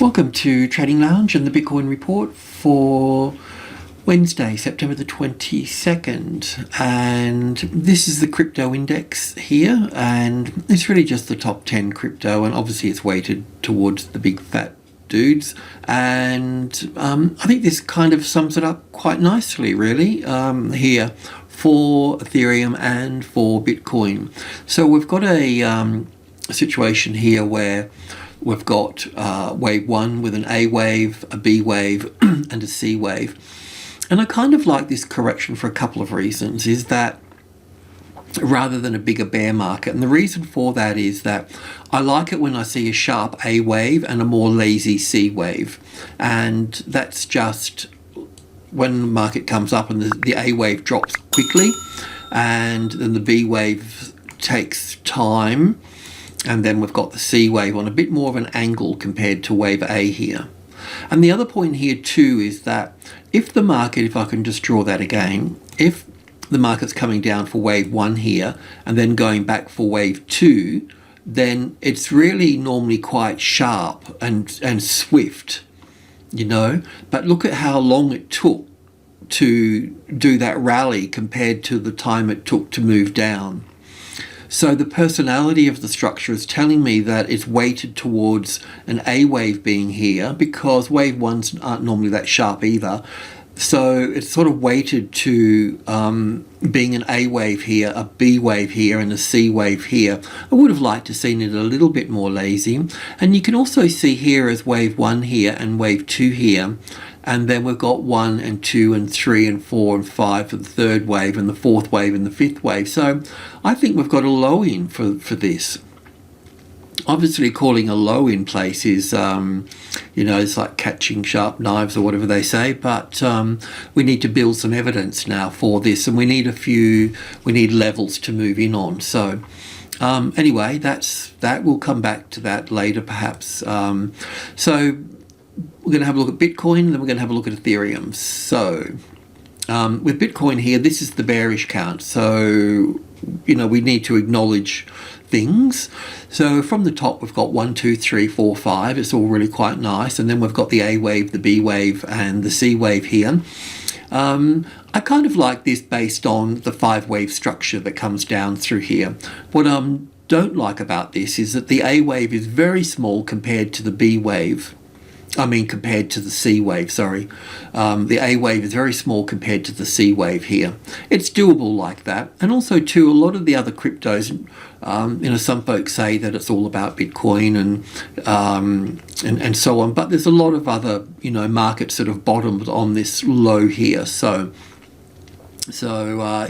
Welcome to Trading Lounge and the Bitcoin report for Wednesday, September the 22nd. And this is the crypto index here, and it's really just the top 10 crypto, and obviously it's weighted towards the big fat dudes. And I think this kind of sums it up quite nicely, really, here for Ethereum and for Bitcoin. So we've got a situation here where we've got wave 1 with an A wave, a B wave, and a C wave. And I kind of like this correction for a couple of reasons, is that rather than a bigger bear market. And the reason for that is that I like it when I see a sharp A wave and a more lazy C wave. And that's just when the market comes up and the A wave drops quickly, and then the B wave takes time. And then we've got the C wave on a bit more of an angle compared to wave A here. And the other point here too is that if the market, if I can just draw that again, if the market's coming down for wave 1 here and then going back for wave 2, then it's really normally quite sharp and swift, you know. But look at how long it took to do that rally compared to the time it took to move down. So the personality of the structure is telling me that it's weighted towards an A wave being here, because wave 1s aren't normally that sharp either. So it's sort of weighted to being an A wave here, a B wave here, and a C wave here. I would have liked to have seen it a little bit more lazy. And you can also see here as wave 1 here and wave 2 here. And then we've got 1 and 2 and 3 and 4 and 5 for the third wave, and the fourth wave and the fifth wave. So I think we've got a low in for this. Obviously calling a low in place is, you know, it's like catching sharp knives or whatever they say. But we need to build some evidence now for this, and we need levels to move in on. So anyway, that we'll come back to that later perhaps. So we're going to have a look at Bitcoin, and then we're going to have a look at Ethereum. So with Bitcoin here, this is the bearish count. So, you know, we need to acknowledge things. So from the top, we've got 1, 2, 3, 4, 5. It's all really quite nice. And then we've got the A wave, the B wave, and the C wave here. I kind of like this based on the 5-wave structure that comes down through here. What I don't like about this is that the A wave is very small compared to the B wave. Compared to the C wave, sorry. The A wave is very small compared to the C wave here. It's doable like that. And also, too, a lot of the other cryptos, you know, some folks say that it's all about Bitcoin and so on. But there's a lot of other, you know, markets that have bottomed on this low here. So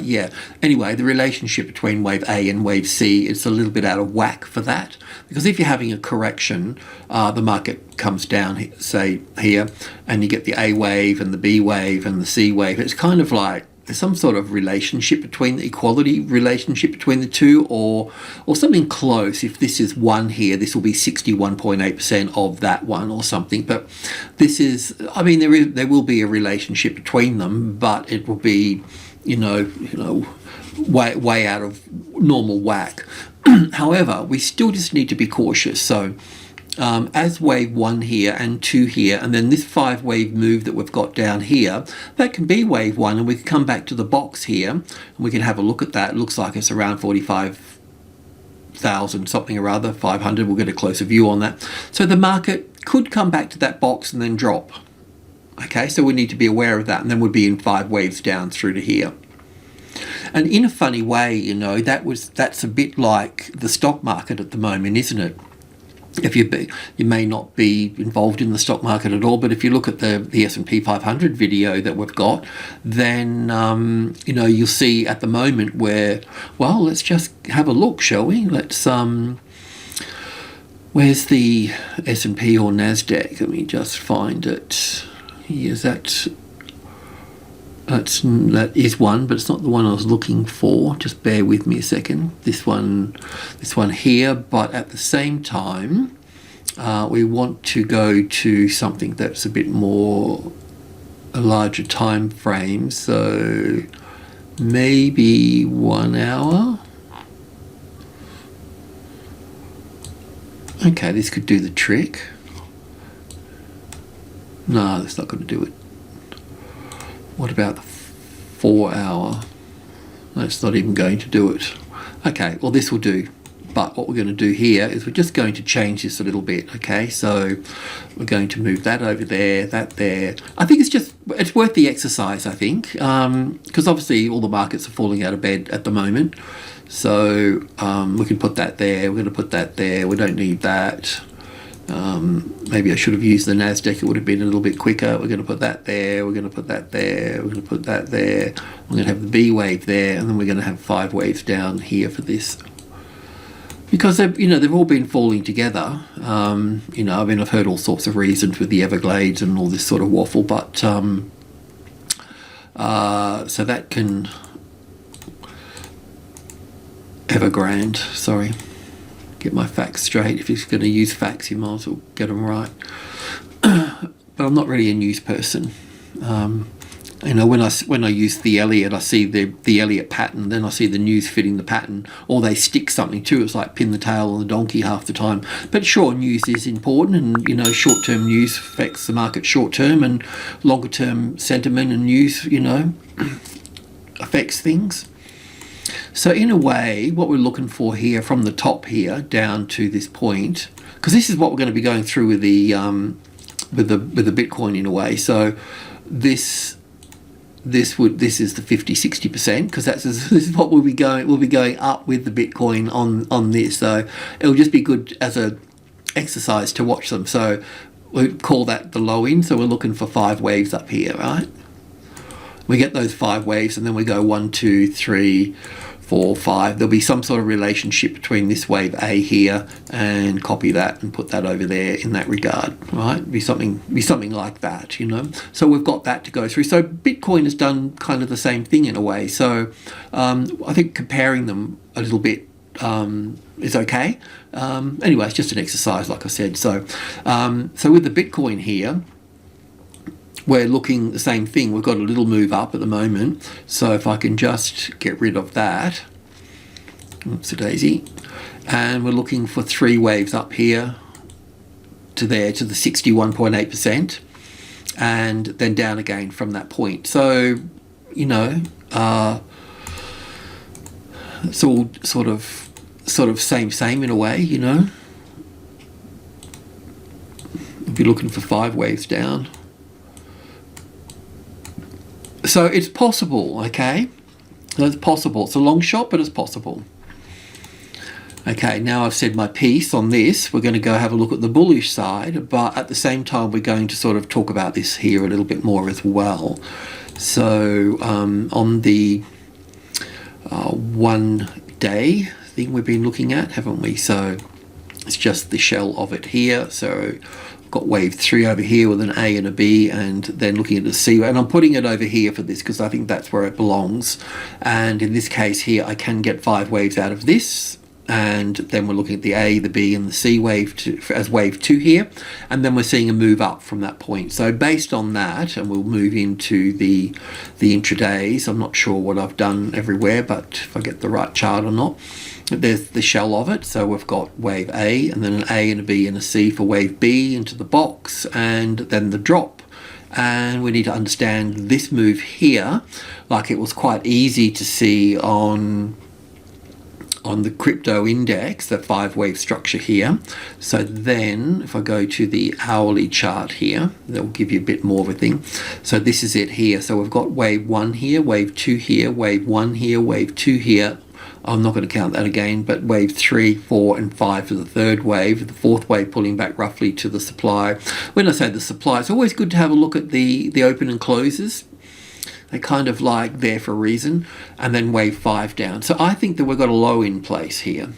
yeah, anyway, the relationship between wave A and wave C is a little bit out of whack for that, because if you're having a correction, the market comes down, say here, and you get the A wave and the B wave and the C wave. It's kind of like there's some sort of relationship between the equality relationship between the two, or something close. If this is 1 here, this will be 61.8% of that one or something. But this is, I mean, there will be a relationship between them, but it will be, you know, way out of normal whack. However, we still just need to be cautious. So as wave 1 here and 2 here, and then this 5-wave move that we've got down here, that can be wave 1, and we can come back to the box here and we can have a look at that. It looks like it's around 45,000 something or other, 500. We'll get a closer view on that. So the market could come back to that box and then drop. Okay, so we need to be aware of that, and then we'd be in 5 waves down through to here. And in a funny way, you know, that's a bit like the stock market at the moment, isn't it? If you may not be involved in the stock market at all, but if you look at the S&P 500 video that we've got, then you know, you'll see at the moment where, well, let's just have a look, shall we? Let's where's the S&P or Nasdaq? Let me just find it. Here's that is one, but it's not the one I was looking for. Just bear with me a second. This one here, but at the same time, we want to go to something that's a bit more a larger time frame. So maybe 1 hour. Okay, this could do the trick. No, that's not going to do it. What about the 4 hour? That's not even going to do it. Okay, well this will do. But what we're going to do here is we're just going to change this a little bit, okay? So we're going to move that over there, that there. I think it's worth the exercise, I think, because obviously all the markets are falling out of bed at the moment. So we can put that there, we're going to put that there, we don't need that. Maybe I should have used the NASDAQ, it would have been a little bit quicker. We're going to put that there, we're going to put that there, we're going to put that there. We're going to have the B wave there, and then we're going to have 5 waves down here for this. Because they've all been falling together. I've heard all sorts of reasons with the Everglades and all this sort of waffle, but so that can Evergrande. Sorry, get my facts straight. If he's going to use facts, you might as well get them right. But I'm not really a news person. When I use the Elliott, I see the Elliott pattern, then I see the news fitting the pattern, or they stick something to it. It's like pin the tail on the donkey half the time. But sure, news is important, and short-term news affects the market short-term, and longer-term sentiment and news, affects things. So in a way, what we're looking for here, from the top here down to this point, because this is what we're going to be going through with the Bitcoin in a way. So this is the 50-60%, because this is what we'll be going up with the Bitcoin on this. So it'll just be good as a exercise to watch them. So we call that the low end. So we're looking for 5 waves up here, right? We get those 5 waves, and then we go 1, 2, 3, 4, 5. There'll be some sort of relationship between this wave A here, and copy that and put that over there in that regard, right? Be something like that, So we've got that to go through. So Bitcoin has done kind of the same thing in a way. So I think comparing them a little bit is okay. Anyway, it's just an exercise, like I said. So with the Bitcoin here, we're looking the same thing. We've got a little move up at the moment. So if I can just get rid of that, oops a daisy, and we're looking for 3 waves up here to there, to the 61.8%, and then down again from that point. So, it's all sort of same in a way, We'll be looking for 5 waves down. So it's possible, okay? It's possible. It's a long shot, but it's possible. Okay, now I've said my piece on this. We're going to go have a look at the bullish side, but at the same time, we're going to sort of talk about this here a little bit more as well. So on the 1 day thing we've been looking at, haven't we? So it's just the shell of it here. So got wave 3 over here with an A and a B, and then looking at the C, and I'm putting it over here for this because I think that's where it belongs. And in this case here, I can get 5 waves out of this, and then we're looking at the A, the B, and the C wave as wave 2 here, and then we're seeing a move up from that point. So based on that, and we'll move into the intradays. I'm not sure what I've done everywhere, but if I get the right chart or not. There's the shell of it. So we've got wave A, and then an A and a B and a C for wave B into the box, and then the drop. And we need to understand this move here. Like, it was quite easy to see on the crypto index, that 5 wave structure here. So then if I go to the hourly chart here, that will give you a bit more of a thing. So this is it here. So we've got wave 1 here, wave 2 here, wave 1 here, wave 2 here. I'm not going to count that again, but wave 3, 4, and 5 for the 3rd wave. The 4th wave pulling back roughly to the supply. When I say the supply, it's always good to have a look at the open and closes. They're kind of like there for a reason. And then wave 5 down. So I think that we've got a low in place here.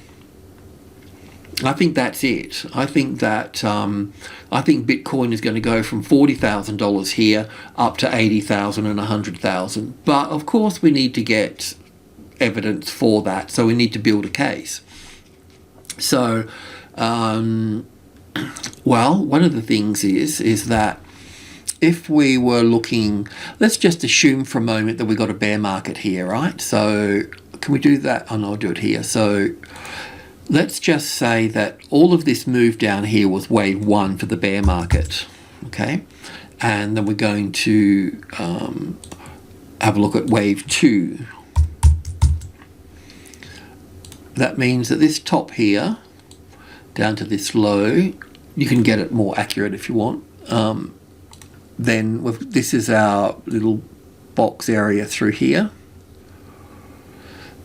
I think that's it. I think that I think Bitcoin is going to go from $40,000 here up to $80,000 and $100,000. But of course, we need to get evidence for that, so we need to build a case. So well, one of the things is that if we were looking, let's just assume for a moment that we got a bear market here, right? So can we do that? Oh no, I'll do it here. So let's just say that all of this move down here was wave 1 for the bear market, okay? and then we're going to have a look at wave 2. That means that this top here down to this low, you can get it more accurate if you want. Then this is our little box area through here.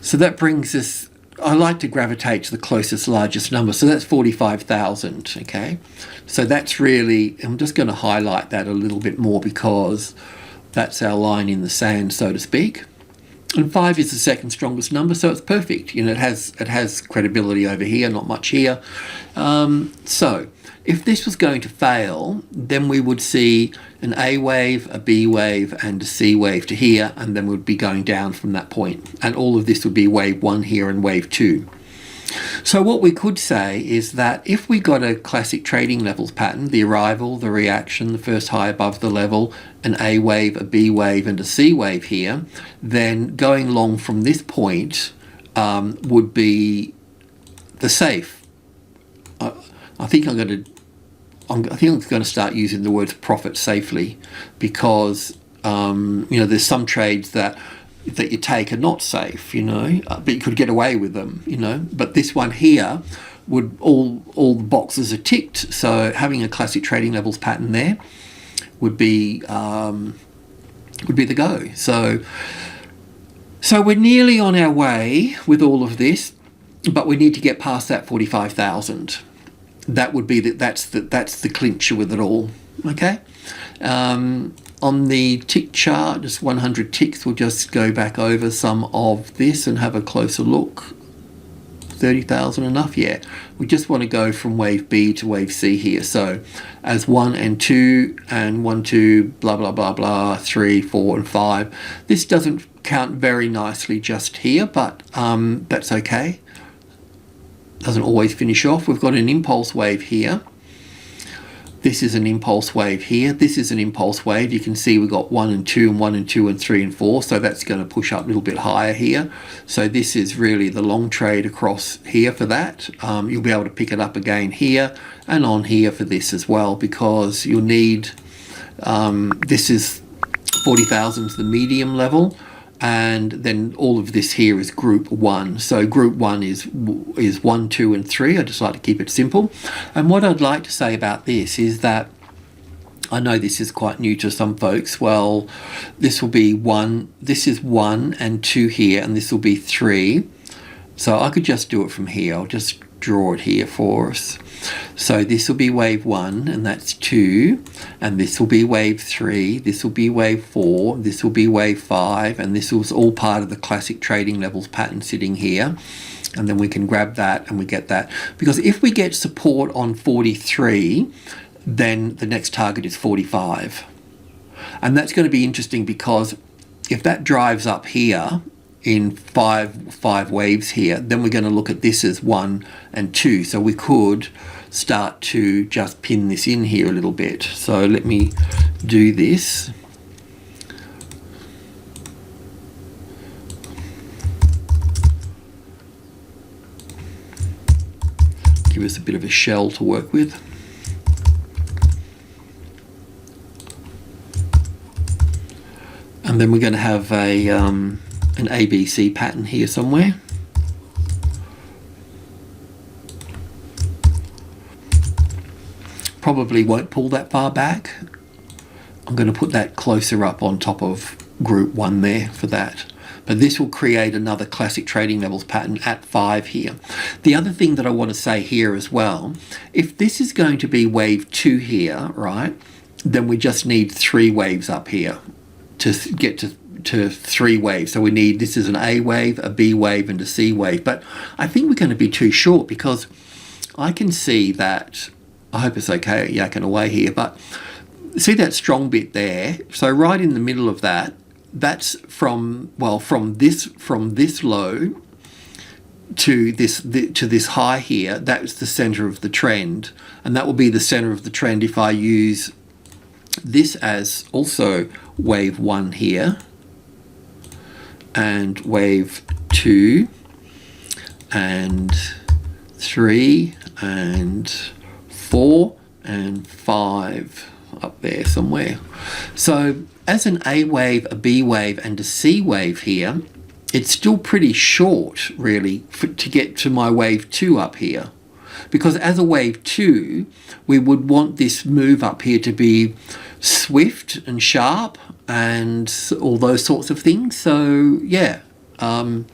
So that brings us, I like to gravitate to the closest largest number, so that's 45,000, okay? So that's really, I'm just going to highlight that a little bit more because that's our line in the sand, so to speak. And 5 is the second strongest number, so it's perfect. You know, it has credibility over here, not much here. So if this was going to fail, then we would see an A wave, a B wave, and a C wave to here, and then we'd be going down from that point. And all of this would be wave 1 here and wave 2. So what we could say is that if we got a classic trading levels pattern, the arrival, the reaction, the first high above the level, an A wave, a B wave, and a C wave here, then going long from this point would be the safe. I think I'm going to start using the words profit safely, because you know, there's some trades that you take are not safe, you know, but you could get away with them, you know. But this one here would all the boxes are ticked, so having a classic trading levels pattern there would be the go. So we're nearly on our way with all of this, but we need to get past that 45,000. That would be that's the clincher with it all. Okay. On the tick chart, just 100 ticks, we'll just go back over some of this and have a closer look. 30,000 enough? Yeah. We just want to go from wave B to wave C here. So as 1 and 2 and 1, 2, blah, blah, blah, blah, 3, 4, and 5. This doesn't count very nicely just here, but that's okay. Doesn't always finish off. We've got an impulse wave here. This is an impulse wave here. This is an impulse wave. You can see we've got 1 and 2 and 1 and 2 and 3 and 4. So that's going to push up a little bit higher here. So this is really the long trade across here for that. You'll be able to pick it up again here and on here for this as well, because you'll need, this is 40,000 is the medium level. And then all of this here is group 1. So group 1 is 1, 2, and 3. I just like to keep it simple. And what I'd like to say about this is that I know this is quite new to some folks. Well, this will be 1. This is 1 and 2 here, and this will be 3. So I could just do it from here. I'll just draw it here for us. So this will be wave 1, and that's 2, and this will be wave 3, this will be wave 4, this will be wave 5, and this was all part of the classic trading levels pattern sitting here. And then we can grab that and we get that, because if we get support on 43, then the next target is 45. And that's going to be interesting, because if that drives up here in five waves here, then we're going to look at this as 1 and 2. So we could start to just pin this in here a little bit. So let me do this. Give us a bit of a shell to work with. And then we're going to have a an ABC pattern here somewhere. Probably won't pull that far back. I'm going to put that closer up on top of group 1 there for that. But this will create another classic trading levels pattern at 5 here. The other thing that I want to say here as well, if this is going to be wave 2 here, right, then we just need 3 waves up here to get to 3 waves. So we need, this is an A wave, a B wave, and a C wave. But I think we're going to be too short, because I can see that, I hope it's okay yakking away here, but see that strong bit there? So right in the middle of that, that's from this low to this high here. That's the center of the trend, and that will be the center of the trend if I use this as also wave 1 here, and wave 2 and 3 and 4 and 5. up there somewhere. So as an A wave, a B wave, and a C wave here, it's still pretty short, really, to get to my wave 2 up here. Because as a wave 2, we would want this move up here to be swift and sharp and all those sorts of things. So, yeah, I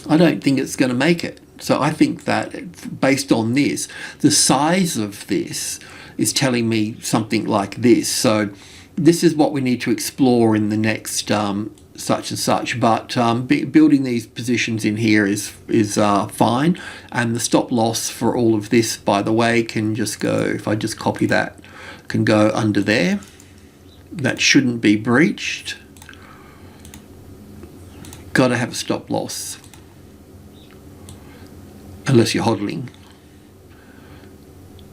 don't think it's going to make it. So I think that based on this, the size of this is telling me something like this. So this is what we need to explore in the next such and such, but building these positions in here is fine, and the stop loss for all of this, by the way, can just go, if I just copy that, can go under there. That shouldn't be breached. Got to have a stop loss, unless you're hodling,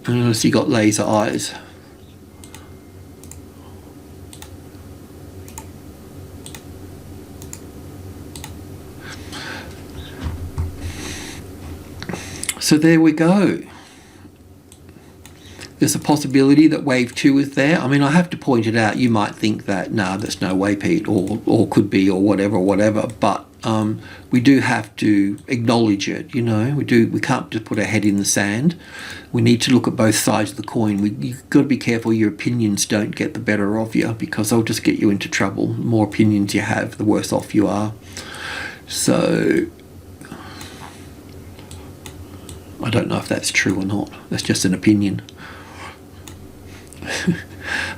unless you got laser eyes. So there we go. There's a possibility that wave 2 is there. I mean, I have to point it out. You might think that, no, there's no way, Pete, or could be, or whatever. But we do have to acknowledge it. You know, we can't just put our head in the sand. We need to look at both sides of the coin. You've got to be careful your opinions don't get the better of you, because they'll just get you into trouble. The more opinions you have, the worse off you are. So I don't know if that's true or not. That's just an opinion.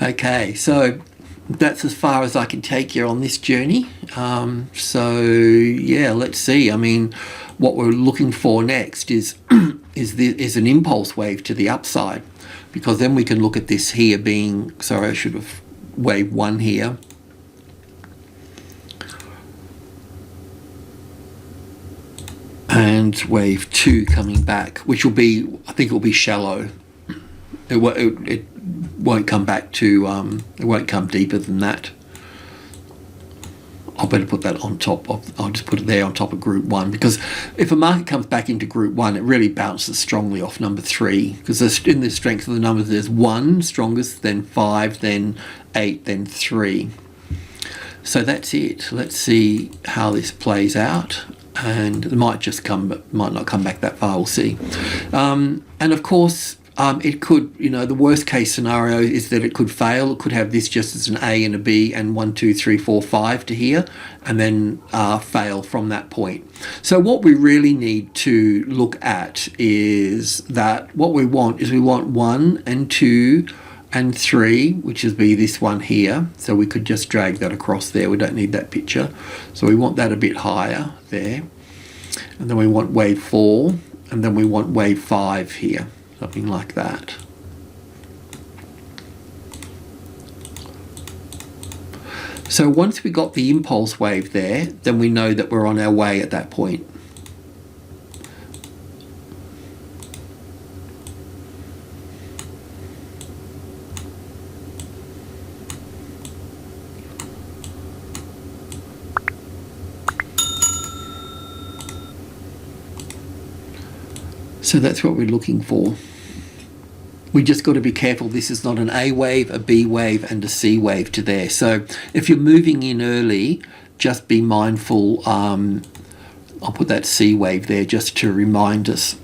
Okay, so that's as far as I can take you on this journey. So yeah, let's see. I mean, what we're looking for next is is an impulse wave to the upside, because then we can look at this here being, sorry, I should have wave 1 here. And wave 2 coming back, which will be, I think it will be shallow. It won't come back to, it won't come deeper than that. I'll better put that on top of, I'll just put it there on top of group 1, because if a market comes back into group 1, it really bounces strongly off number 3, because in the strength of the numbers, there's 1 strongest, then 5, then 8, then 3. So that's it. Let's see how this plays out. And it might just come, but might not come back that far. We'll see. And of course, it could, you know, the worst case scenario is that it could fail. It could have this just as an A and a B and 1, 2, 3, 4, 5 to here, and then fail from that point. So what we really need to look at is that what we want is we want 1 and 2 and 3, which is be this one here. So we could just drag that across there. We don't need that picture. So we want that a bit higher there. And then we want wave 4, and then we want wave 5 here, something like that. So once we got the impulse wave there, then we know that we're on our way at that point. So that's what we're looking for. We just got to be careful. This is not an A wave, a B wave, and a C wave to there. So if you're moving in early, just be mindful. I'll put that C wave there just to remind us.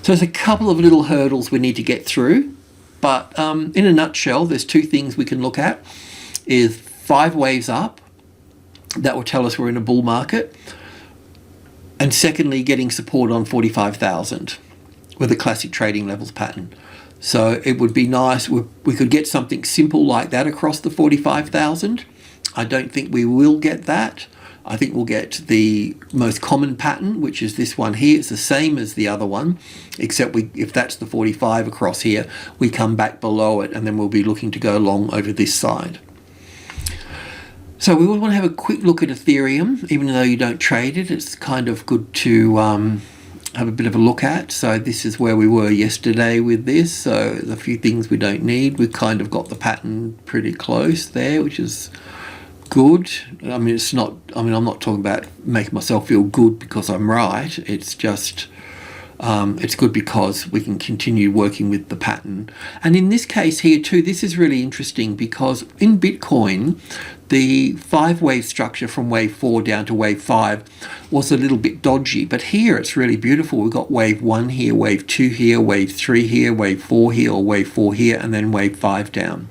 So there's a couple of little hurdles we need to get through. But in a nutshell, there's 2 things we can look at. Is 5 waves up. That will tell us we're in a bull market. And secondly, getting support on 45,000. With a classic trading levels pattern. So it would be nice, we could get something simple like that across the 45,000. I don't think we will get that. I think we'll get the most common pattern, which is this one here. It's the same as the other one, except if that's the 45 across here, we come back below it, and then we'll be looking to go long over this side. So we want to have a quick look at Ethereum, even though you don't trade it. It's kind of good to have a bit of a look at. So this is where we were yesterday with this. So there's a few things we don't need. We've kind of got the pattern pretty close there, which is good. I mean, I'm not talking about making myself feel good because I'm right. It's just it's good because we can continue working with the pattern. And in this case here too, this is really interesting because in Bitcoin, the 5-wave structure from wave 4 down to wave 5 was a little bit dodgy, but here it's really beautiful. We've got wave 1 here, wave 2 here, wave 3 here, wave 4 here, or wave 4 here, and then wave 5 down.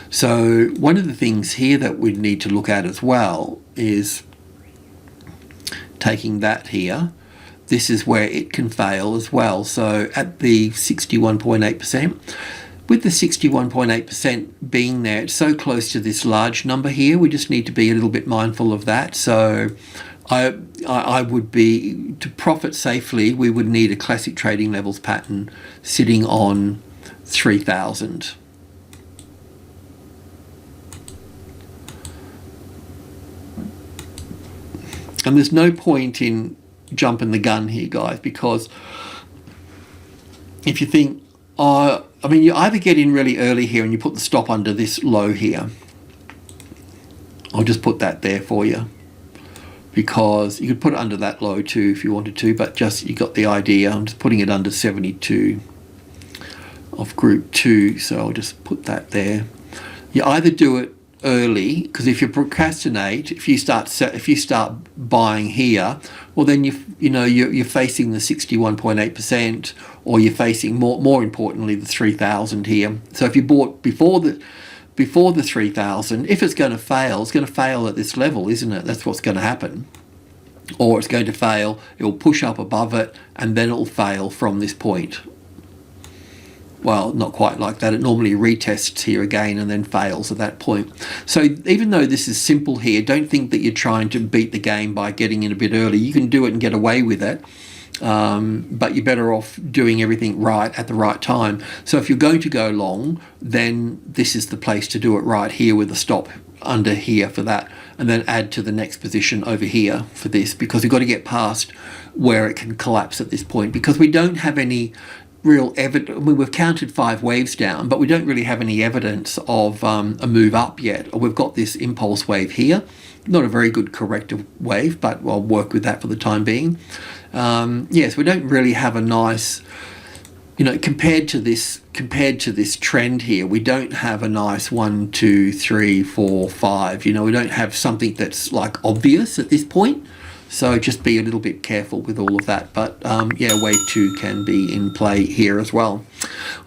So one of the things here that we need to look at as well is taking that here. This is where it can fail as well. So at the 61.8%, with the 61.8% being there, it's so close to this large number here, we just need to be a little bit mindful of that. So I would be, to profit safely, we would need a classic trading levels pattern sitting on 3,000. And there's no point in jumping the gun here, guys, because if you think, I mean, you either get in really early here and you put the stop under this low here. I'll just put that there for you, because you could put it under that low too if you wanted to, but just you got the idea. I'm just putting it under 72 of group 2, so I'll just put that there. You either do it early, because if you procrastinate, if you start buying here, well then you're facing the 61.8%, or you're facing more importantly the 3,000 here. So if you bought before the 3,000, if it's going to fail, it's going to fail at this level, isn't it? That's what's going to happen. Or it's going to fail, it will push up above it, and then it will fail from this point. Well, not quite like that. It normally retests here again and then fails at that point. So even though this is simple here, don't think that you're trying to beat the game by getting in a bit early. You can do it and get away with it, but you're better off doing everything right at the right time. So if you're going to go long, then this is the place to do it right here with a stop under here for that, and then add to the next position over here for this, because we've got to get past where it can collapse at this point, because we don't have any real evidence. I mean, we've counted 5 waves down, but we don't really have any evidence of a move up yet. We've got this impulse wave here, not a very good corrective wave, but I'll work with that for the time being. Yes, we don't really have a nice, compared to this trend here, we don't have a nice 1, 2, 3, 4, 5. We don't have something that's like obvious at this point. So just be a little bit careful with all of that. But yeah, wave 2 can be in play here as well.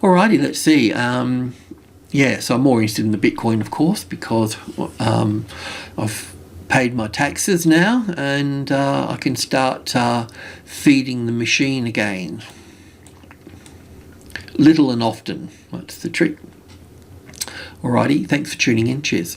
Alrighty, let's see. Yeah, so I'm more interested in the Bitcoin, of course, because I've paid my taxes now, and I can start feeding the machine again. Little and often, that's the trick. Alrighty, thanks for tuning in. Cheers.